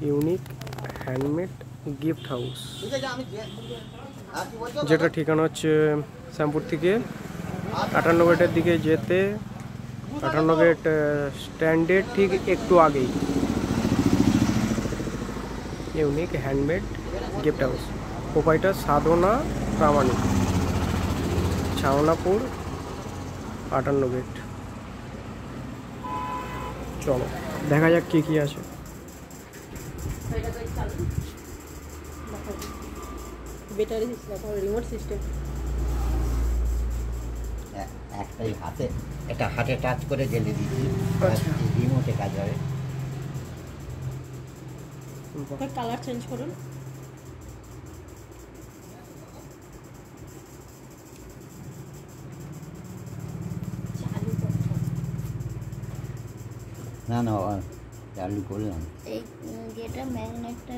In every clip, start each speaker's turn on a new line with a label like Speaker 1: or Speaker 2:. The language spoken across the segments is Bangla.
Speaker 1: ইউনিক হ্যান্ডমেড গিফট হাউস, যেটা ঠিকানা হচ্ছে শ্যামপুর থেকে 58 গেটের দিকে যেতে 58 গেট স্ট্যান্ডের ঠিক একটু আগেই unique handmade gift house. Proprietor Sadhana Pramanik, Chhaonapur 58 gate. চলো দেখা যাক কি কি আছে।
Speaker 2: ব্যাটারি সিস্টেম, রিমোট সিস্টেম,
Speaker 3: একটাই হাতে, এটা হাতে টাচ করে জ্বেলে দিচ্ছি, রিমোটে কাজ হবে।
Speaker 2: কালার চেঞ্জ করুন।
Speaker 3: না না চালু করলাম।
Speaker 4: এই যেটা ম্যাগনেটটা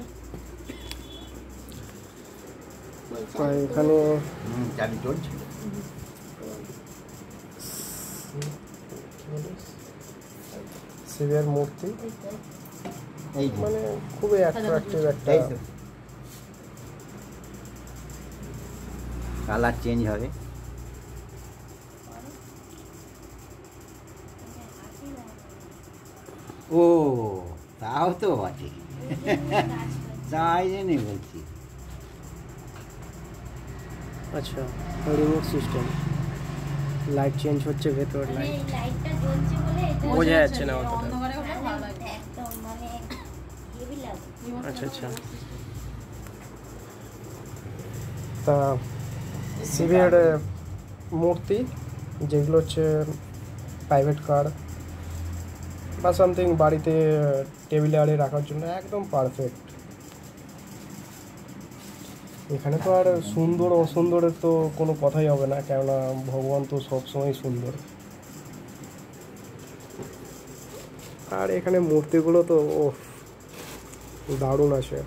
Speaker 1: এখানে
Speaker 3: চালু চলছে।
Speaker 1: শিবের মূর্তি,
Speaker 3: এই
Speaker 1: মানে খুবই অ্যাট্রাকটিভ একটা।
Speaker 3: কালার চেঞ্জ হবে। ও তাও তো আছে, তাই জন্য বলছি।
Speaker 1: আচ্ছা, রিমোট সিস্টেম, লাইট চেঞ্জ হচ্ছে, ভেতর লাইট
Speaker 4: লাইটটা জ্বলছে বলে এটা
Speaker 1: বোঝা যাচ্ছে না অতটা।
Speaker 2: অন্ধকারে হলে ভালো লাগে।
Speaker 4: একদম মানে হেভি লাগে।
Speaker 1: আচ্ছা আচ্ছা, তা শিবের মূর্তি যেগুলো হচ্ছে প্রাইভেট কার বা সামথিং বাড়িতে টেবিলে আরে রাখার জন্য একদম পারফেক্ট। এখানে তো আর সুন্দর অসুন্দরের তো কোনো কথাই হবে না, কেননা ভগবান তো সবসময় সুন্দর। আর এখানে মূর্তিগুলো তো দারুণ আছে,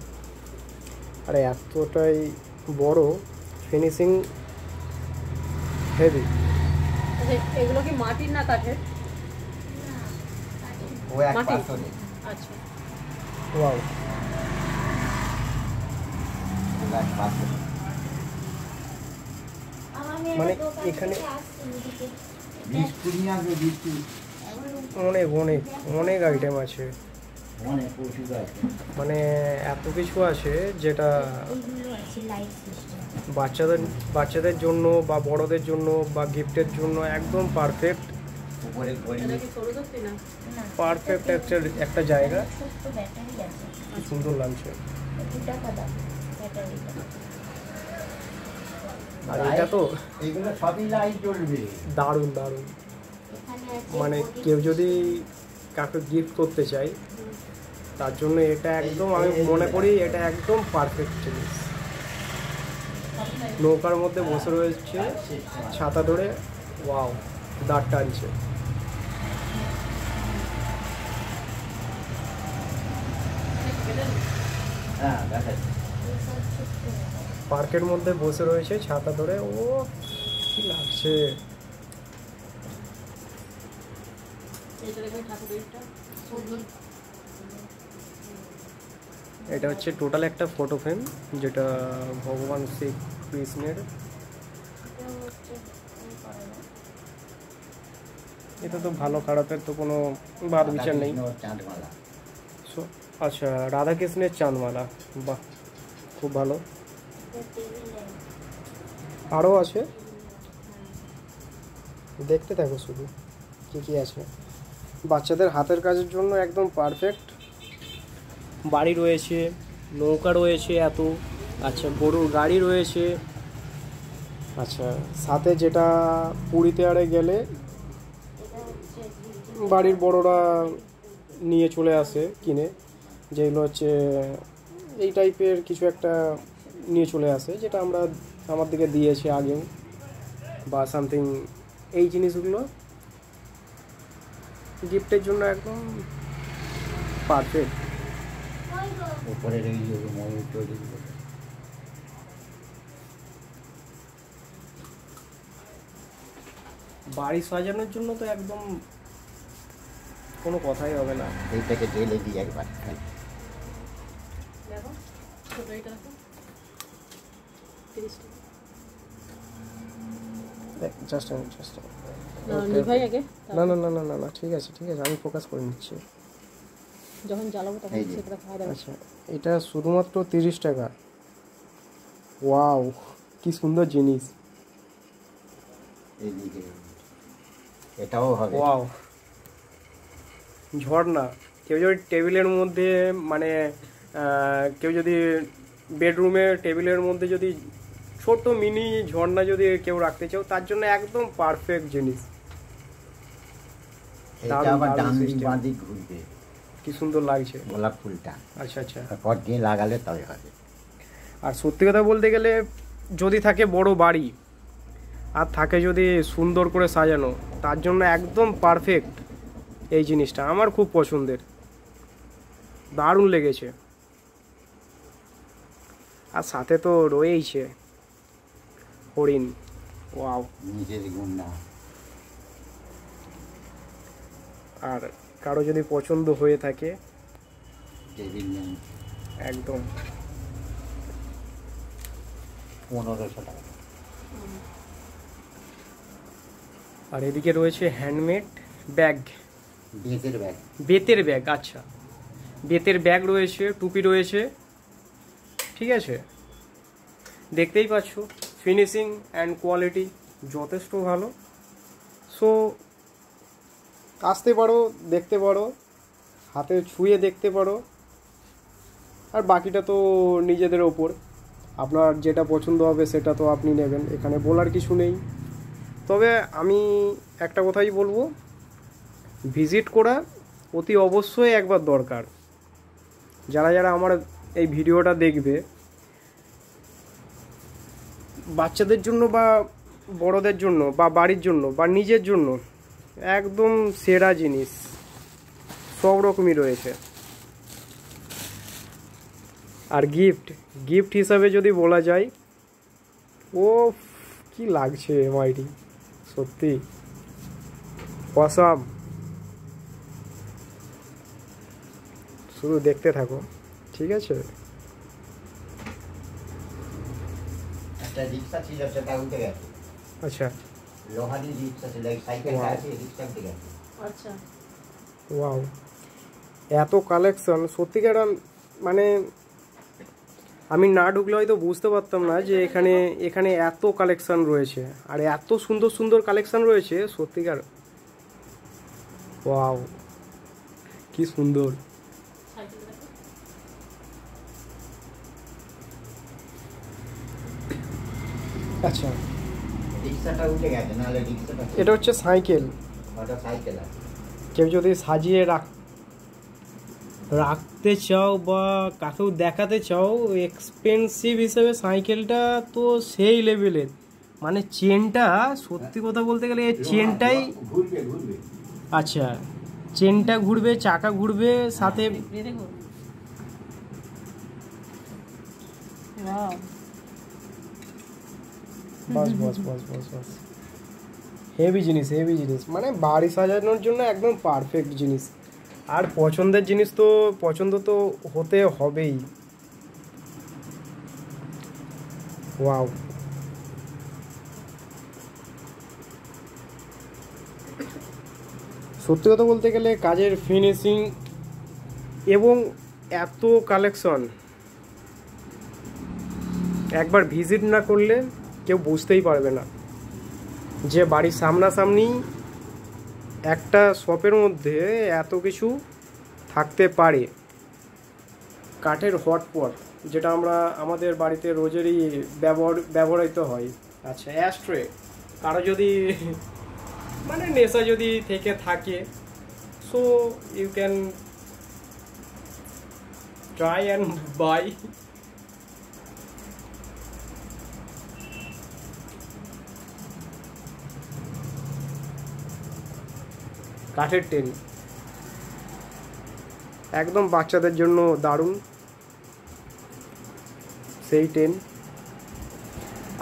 Speaker 1: আর এতটাই বড়, ফিনিশিং হেভি।
Speaker 2: এগুলো কি মাটির না কাঠের?
Speaker 3: ও এক
Speaker 2: মাটি।
Speaker 3: পাথরে।
Speaker 2: আচ্ছা,
Speaker 1: ওয়াও,
Speaker 3: এক পাথরে।
Speaker 1: মানে এখানে
Speaker 3: বিস্কুট আসবে, বিস্কুট
Speaker 1: অনেক অনেক অনেক আইটেম আছে,
Speaker 3: অনেক ওষুধ আছে।
Speaker 1: মানে এত কিছু আছে যেটা
Speaker 4: এইগুলো আছে লাইট সিস্টেম।
Speaker 1: বাচ্চাদের জন্য বা বড়দের জন্য বা গিফটের জন্য একদম পারফেক্ট।
Speaker 3: উপরে
Speaker 2: এটা কি সরু দস্তি না?
Speaker 4: না
Speaker 1: পারফেক্ট একটা জায়গা,
Speaker 4: ছোট্ট ব্যাটারি আছে।
Speaker 1: কি সুন্দর লাগছে।
Speaker 4: 2 টাকা দাম ব্যাটারিটা।
Speaker 1: আর এটা তো
Speaker 3: এইগুলো সবই লাইট জ্বলবে।
Speaker 1: দারুণ দারুণ,
Speaker 4: এখানে আছে
Speaker 1: মানে কেউ যদি কাউকে গিফট করতে চায় তার জন্য এটা একদম, আমি মনে করি এটা একদম পারফেক্ট জিনিস। নৌকার মধ্যে বসে রয়েছে, ছাতা ধরে, ওয়াও, দাঁড় টানছে।
Speaker 3: হ্যাঁ দেখাচ্ছি।
Speaker 1: পার্কের মধ্যে বসে রয়েছে ছাতা ধরে, ও কি লাগছে।
Speaker 2: এটা দেখবেন ঠাকুরেরটা সুন্দর।
Speaker 1: এটা হচ্ছে টোটাল একটা ফটো ফ্রেম, যেটা ভগবান শ্রী কৃষ্ণের। এটা তো ভালো খারাপের তো কোনো বাদ বিচার নেই।
Speaker 3: চাঁদমালা।
Speaker 1: আচ্ছা, রাধাকৃষ্ণের চাঁদমালা, বাহ, খুব ভালো। আরও আছে, দেখতে থাকো শুধু কী কী আছে। বাচ্চাদের হাতের কাজের জন্য একদম পারফেক্ট। বাড়ি রয়েছে, নৌকা রয়েছে এত, আচ্ছা গরুর গাড়ি রয়েছে। আচ্ছা, সাথে যেটা পুরীতে আরে গেলে বাড়ির বড়রা নিয়ে চলে আসে কিনে, যেগুলো হচ্ছে এই টাইপের কিছু একটা নিয়ে চলে আসে, যেটা আমার দিকে দিয়েছে আগেও বা সামথিং। এই জিনিসগুলো গিফটের জন্য একদম পারফেক্ট।
Speaker 3: উপরের এই যে ময়ূর তৈরিগুলো,
Speaker 1: বাড়ি সাজানোর জন্য তো একদম কোনো কথাই হবে না।
Speaker 3: এইটাকে ঢেলে দিই একবার।
Speaker 2: ছোট এটা দেখো 30 টাকা।
Speaker 1: জাস্ট
Speaker 2: না নিভাই আগে,
Speaker 1: না না না না না না ঠিক আছে আমি ফোকাস করে নিচ্ছি।
Speaker 2: যখন জ্বালাবো তখন
Speaker 3: এই যে।
Speaker 2: সেটা খাওয়া দাওয়া।
Speaker 1: আচ্ছা এটা শুধুমাত্র 30 টাকা। ওয়াও কি সুন্দর জিনিস।
Speaker 3: এইদিকে এটাও হবে।
Speaker 1: ওয়াও ঝর্ণা। কেউ যদি টেবিলের মধ্যে মানে কেউ যদি বেডরুমে টেবিলের মধ্যে যদি ছোট মিনি ঝর্ণা যদি কেউ রাখতে চাও তার জন্য একদম পারফেক্ট জিনিস।
Speaker 3: এটা
Speaker 1: দারুণ,
Speaker 3: আবার
Speaker 1: দারুণ
Speaker 3: ডান দিক
Speaker 1: system।
Speaker 3: বাঁ দিক ঘুরবে
Speaker 1: কি সুন্দর লাগছে।
Speaker 3: গোলাপ ফুলটা,
Speaker 1: আচ্ছা
Speaker 3: তারপর দিয়ে লাগালে তবে হবে।
Speaker 1: আর সত্যি কথা বলতে গেলে যদি থাকে বড় বাড়ি আর থাকে যদি সুন্দর করে সাজানো, তার জন্য একদম পারফেক্ট এই জিনিসটা। আমার খুব পছন্দের, দারুণ লেগেছে। আর সাথে তো রয়েইছে হরিণ। ওয়াও।
Speaker 3: নিজের গুন্ডা।
Speaker 1: আর কারো যদি পছন্দ হয়ে থাকে
Speaker 3: টেবিল নেই
Speaker 1: একদম
Speaker 3: 1500 টাকা।
Speaker 1: আর এদিকে রয়েছে হ্যান্ডমেড ব্যাগ,
Speaker 3: বেতের ব্যাগ।
Speaker 1: বেতের ব্যাগ। আচ্ছা বেতের ব্যাগ রয়েছে, টুপি রয়েছে, ঠিক আছে। দেখতেই পাচ্ছ ফিনিশিং অ্যান্ড কোয়ালিটি যথেষ্ট ভালো। সো আসতে পারো, দেখতে পারো, হাতে ছুঁয়ে দেখতে পারো। আর বাকিটা তো নিজেদের ওপর, আপনার যেটা পছন্দ হবে সেটা তো আপনি নেবেন, এখানে বলার কিছু নেই। তবে আমি একটা কথাই বলবো, ভিজিট করা অতি অবশ্যই একবার দরকার। যারা যারা আমার এই ভিডিওটা দেখবে, বাচ্চাদের জন্য বা বড়দের জন্য বা বাড়ির জন্য বা নিজের জন্য একদম সেরা জিনিস সব রকমই রয়েছে। আর গিফট হিসাবে যদি বলা যায়, ও কি লাগছে এমআইটি, সত্যি অসাম। শুধু দেখতে থাকো, ঠিক আছে।
Speaker 3: একটা রিক্সা ছিল সেটা উঠে গেছে।
Speaker 1: আচ্ছা
Speaker 3: লোহারি রিক্সা ছিল, সাইকেলটা আছে, রিক্সা উঠে গেছে।
Speaker 2: আচ্ছা
Speaker 1: ওয়াও এত কালেকশন সত্যিকার। মানে আমি না ঢুকলে হয়তো বুঝতে পারতাম না যে এখানে এত কালেকশন রয়েছে আর এত সুন্দর সুন্দর কালেকশন রয়েছে সত্যিকার। ওয়াও কি সুন্দর।
Speaker 2: সাইকেল দেখো।
Speaker 1: আচ্ছা
Speaker 3: রিক্সাটা উঠে গেছে, নাহলে রিক্সাটা
Speaker 1: এটা হচ্ছে সাইকেল।
Speaker 3: ওটা সাইকেল আছে।
Speaker 1: কেউ যদি সাজিয়ে রাখতে চাও বা কাকেও দেখাতে চাও, এক্সপেন্সিভ হিসেবে সাইকেলটা তো সেই লেভেলের। মানে চেনটা, সত্যি কথা বলতে গেলে এই চেনটাই,
Speaker 3: ঘুরবে।
Speaker 1: আচ্ছা চেনটা ঘুরবে, চাকা ঘুরবে, সাথে
Speaker 2: এই দেখো ওয়াও।
Speaker 1: বাস হেভি জিনিস। মানে বাড়ি সাজানোর জন্য একদম পারফেক্ট জিনিস। আর পছন্দের জিনিস তো পছন্দ তো হতে হবেই। ওয়াও সত্যি কথা বলতে গেলে কাজের ফিনিশিং এবং এত কালেকশন একবার ভিজিট না করলে কেউ বুঝতেই পারবে না যে বাড়ির সামনাসামনি একটা শপের মধ্যে এত কিছু থাকতে পারে। কাঠের হটপট যেটা আমরা আমাদের বাড়িতে রোজেরই ব্যবহৃত হয়। আচ্ছা অ্যাস্ট্রে, কারো যদি মানে নেশা যদি থেকে থাকে, so you can try and buy. কাঠের টেন একদম বাচ্চাদের জন্য দারুণ সেই টেন।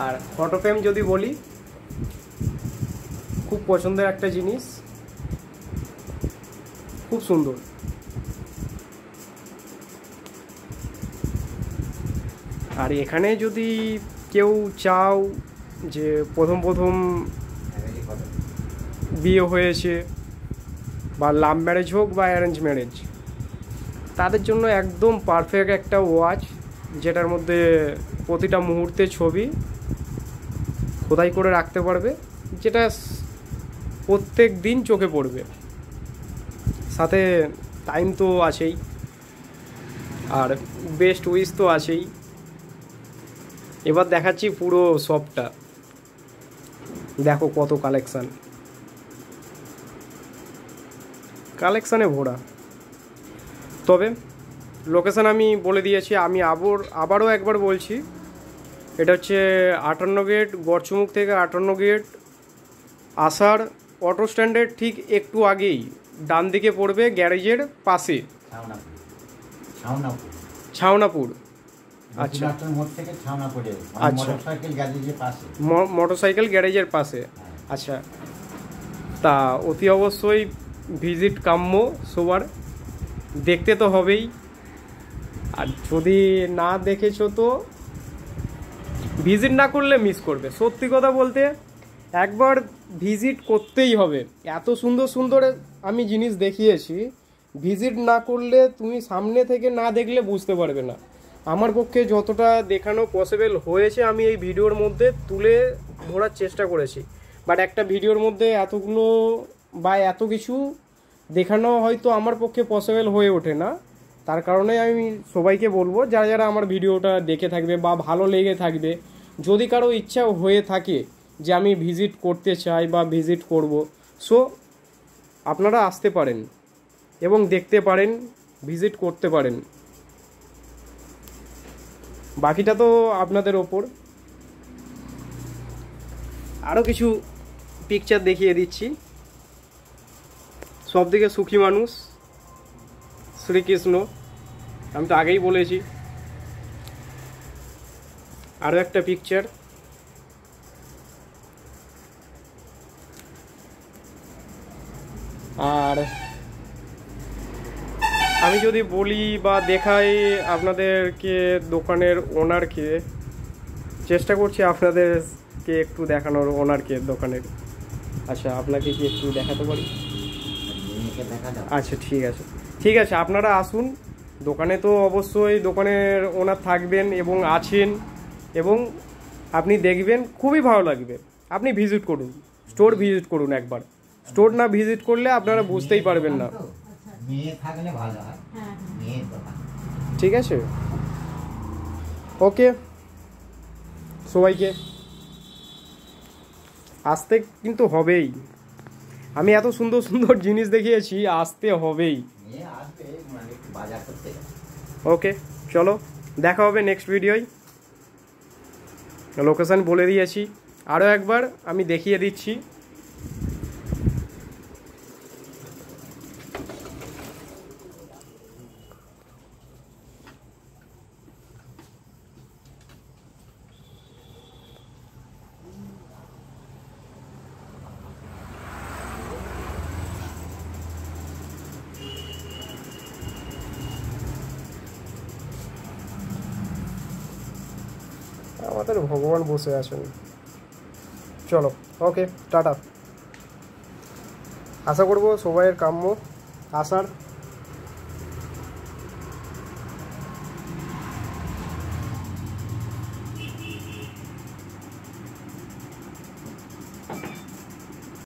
Speaker 1: আর ফটো ফ্রেম যদি বলি, খুব পছন্দের একটা জিনিস, খুব সুন্দর। আর এখানে যদি কেউ চাও যে প্রথম প্রথম বিয়ে হয়েছে বা লাভ ম্যারেজ হোক বা অ্যারেঞ্জ ম্যারেজ, তাদের জন্য একদম পারফেক্ট একটা ওয়াচ, যেটার মধ্যে প্রতিটা মুহূর্তে ছবি খোদাই করে রাখতে পারবে, যেটা প্রত্যেক দিন চোখে পড়বে। সাথে টাইম তো আছেই, আর বেস্ট উইশ তো আছেই। এবার দেখাচ্ছি পুরো শপটা, দেখো কত কালেকশানে ভরা। তবে লোকেশান আমি বলে দিয়েছি, আমি আবারও একবার বলছি, এটা হচ্ছে 58 গেট, গড়চুমুখ থেকে 58 গেট আসার অটো স্ট্যান্ডের ঠিক একটু আগেই ডান দিকে পড়বে, গ্যারেজের পাশে, ছাওনাপুর। আচ্ছা আচ্ছা, মোটরসাইকেল গ্যারেজের পাশে। আচ্ছা, তা অতি অবশ্যই ভিজিট কাম্য সবার, দেখতে তো হবেই। আর যদি না দেখেছো তো ভিজিট না করলে মিস করবে। সত্যি কথা বলতে একবার ভিজিট করতেই হবে। এত সুন্দর সুন্দর আমি জিনিস দেখিয়েছি, ভিজিট না করলে তুমি সামনে থেকে না দেখলে বুঝতে পারবে না। আমার পক্ষে যতটা দেখানো পসিবল হয়েছে আমি এই ভিডিওর মধ্যে তুলে ধরার চেষ্টা করেছি, বাট একটা ভিডিওর মধ্যে এতগুলো বা এত কিছু দেখানো হয়তো আমার পক্ষে পসিবল হয়ে ওঠে না। তার কারণে আমি সবাইকে বলবো, যারা যারা আমার ভিডিওটা দেখে থাকবে বা ভালো লেগে থাকবে, যদি কারো ইচ্ছা হয়ে থাকে যে আমি ভিজিট করতে চাই বা ভিজিট করব, সো আপনারা আসতে পারেন এবং দেখতে পারেন, ভিজিট করতে পারেন। বাকিটা তো আপনাদের ওপর। আরও কিছু পিকচার দেখিয়ে দিচ্ছি। সবদিকে সুখী মানুষ শ্রীকৃষ্ণ, আমি তো আগেই বলেছি। আরও একটা পিকচার, আর আমি যদি বলি বা দেখাই আপনাদেরকে দোকানের ওনারকে, চেষ্টা করছি আপনাদেরকে একটু দেখানোর ওনারকে দোকানের। আচ্ছা, আপনাকে কি একটু দেখাতে পারি? আচ্ছা ঠিক আছে, ঠিক আছে, আপনারা আসুন দোকানে। তো অবশ্যই দোকানের ওনার থাকবেন এবং আছেন, এবং আপনি দেখবেন খুবই ভালো লাগবে। আপনি ভিজিট করুন, স্টোর ভিজিট করুন একবার। স্টোর না ভিজিট করলে আপনারা বুঝতেই পারবেন না। ঠিক আছে, ওকে, সবাইকে আসতে কিন্তু হবেই। আমি এত সুন্দর সুন্দর জিনিস দেখিয়েছি, আসতে হবেই। ওকে, চলো দেখা হবে নেক্সট ভিডিওয়। লোকেশন বলে দিয়েছি, আরও একবার আমি দেখিয়ে দিচ্ছি। আমাদের ভগবান বসে আছেন। চলো, ওকে, টাটা। আশা করবো সবাইয়ের কাম্য আসার।